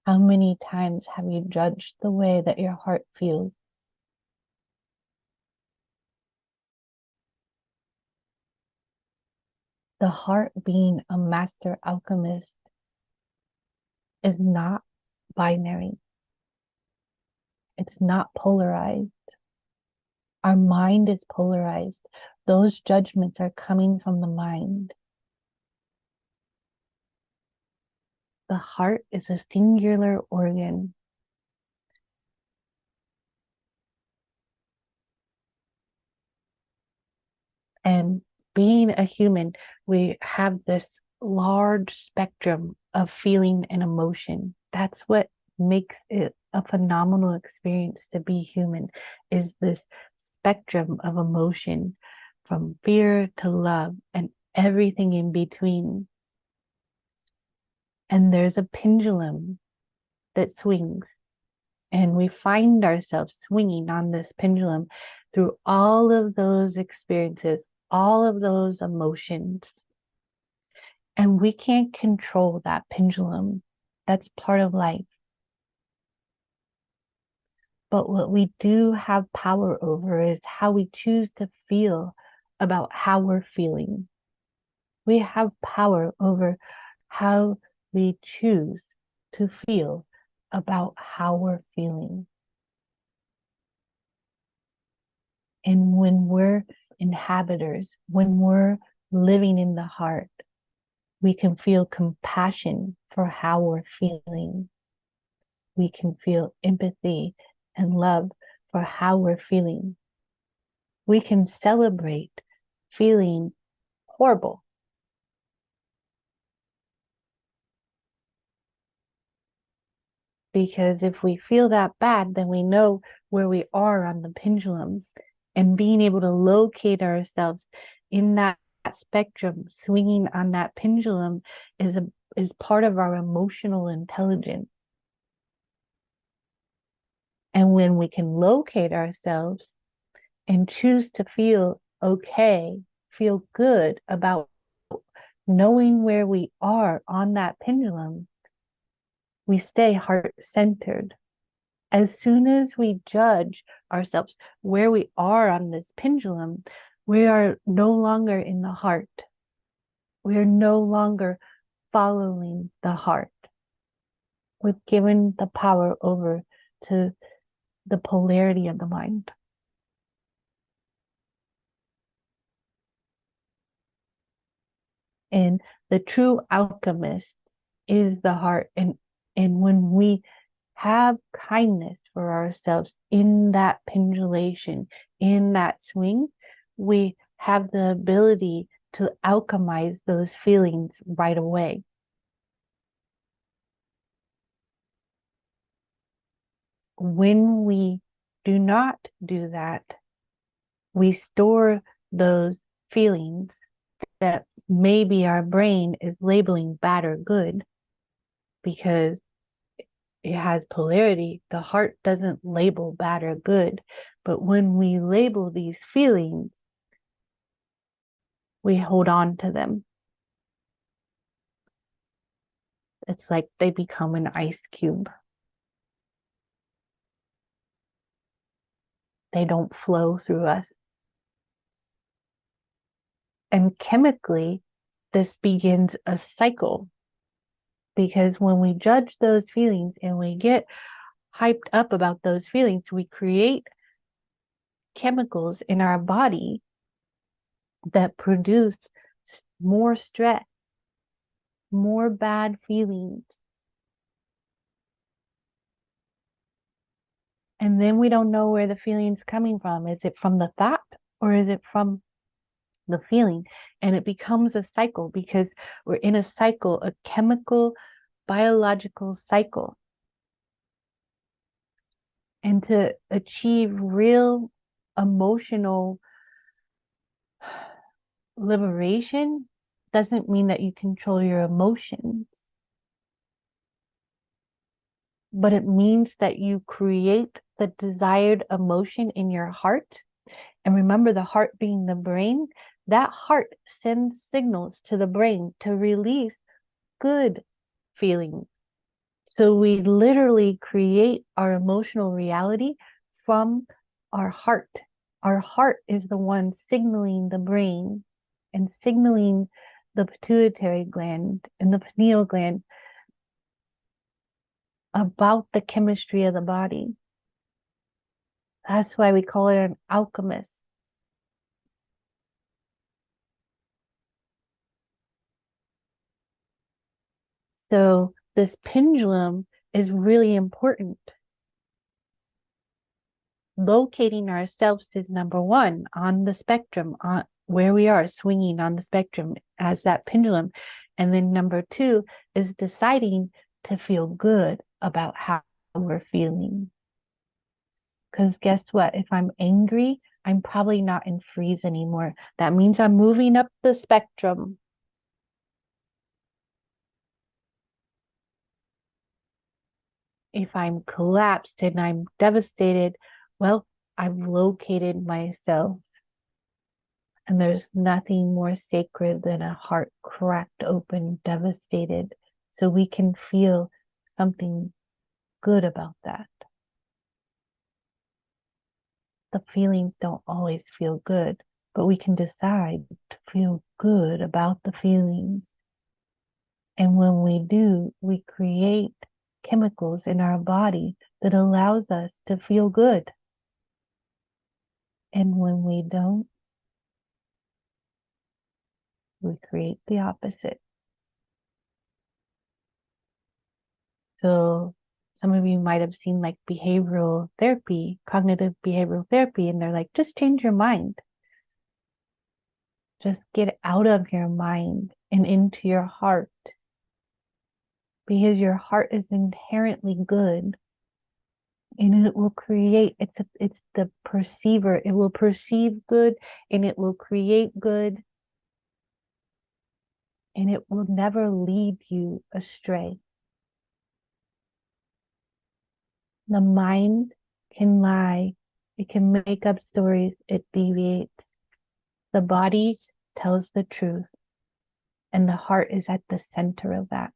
How many times have you judged the way that your heart feels? The heart, being a master alchemist, is not binary. It's not polarized. Our mind is polarized. Those judgments are coming from the mind. The heart is a singular organ. And being a human, we have this large spectrum of feeling and emotion. That's what makes it a phenomenal experience to be human, is this spectrum of emotion, from fear to love and everything in between. And there's a pendulum that swings, and we find ourselves swinging on this pendulum through all of those experiences, all of those emotions. And we can't control that pendulum. That's part of life. But what we do have power over is how we choose to feel about how we're feeling. We have power over how we choose to feel about how we're feeling. And when we're inhabitors, when we're living in the heart, we can feel compassion for how we're feeling. We can feel empathy and love for how we're feeling. We can celebrate feeling horrible, because if we feel that bad, then we know where we are on the pendulum, and being able to locate ourselves in that spectrum, swinging on that pendulum, is part of our emotional intelligence. And when we can locate ourselves and choose to feel okay, feel good about knowing where we are on that pendulum, we stay heart centered. As soon as we judge ourselves where we are on this pendulum, we are no longer in the heart. We are no longer following the heart. We've given the power over to the polarity of the mind. And the true alchemist is the heart. And when we have kindness for ourselves in that pendulation, in that swing, we have the ability to alchemize those feelings right away. When we do not do that, we store those feelings that maybe our brain is labeling bad or good, because it has polarity. The heart doesn't label bad or good. But when we label these feelings, we hold on to them. It's like they become an ice cube. They don't flow through us. And chemically, this begins a cycle, because when we judge those feelings and we get hyped up about those feelings, we create chemicals in our body that produce more stress, more bad feelings. And then we don't know where the feeling's coming from. Is it from the thought, or is it from the feeling? And it becomes a cycle, because we're in a cycle, a chemical, biological cycle. And to achieve real emotional liberation doesn't mean that you control your emotions, but it means that you create the desired emotion in your heart. And remember, the heart being the brain, that heart sends signals to the brain to release good feelings. So we literally create our emotional reality from our heart. Our heart is the one signaling the brain and signaling the pituitary gland and the pineal gland about the chemistry of the body. That's why we call it an alchemist. So this pendulum is really important. Locating ourselves is number one on the spectrum, on where we are swinging on the spectrum as that pendulum. And then number two is deciding to feel good about how we're feeling. Because guess what? If I'm angry, I'm probably not in freeze anymore. That means I'm moving up the spectrum. If I'm collapsed and I'm devastated, well, I've located myself. And there's nothing more sacred than a heart cracked open, devastated, so we can feel something good about that. The feelings don't always feel good, but we can decide to feel good about the feelings. And when we do, we create chemicals in our body that allows us to feel good. And when we don't, we create the opposite. So some of you might have seen like behavioral therapy, cognitive behavioral therapy, and they're like, just change your mind. Just get out of your mind and into your heart. Because your heart is inherently good. And it will create, it's the perceiver. It will perceive good and it will create good. And it will never lead you astray. The mind can lie. It can make up stories. It deviates. The body tells the truth, and the heart is at the center of that.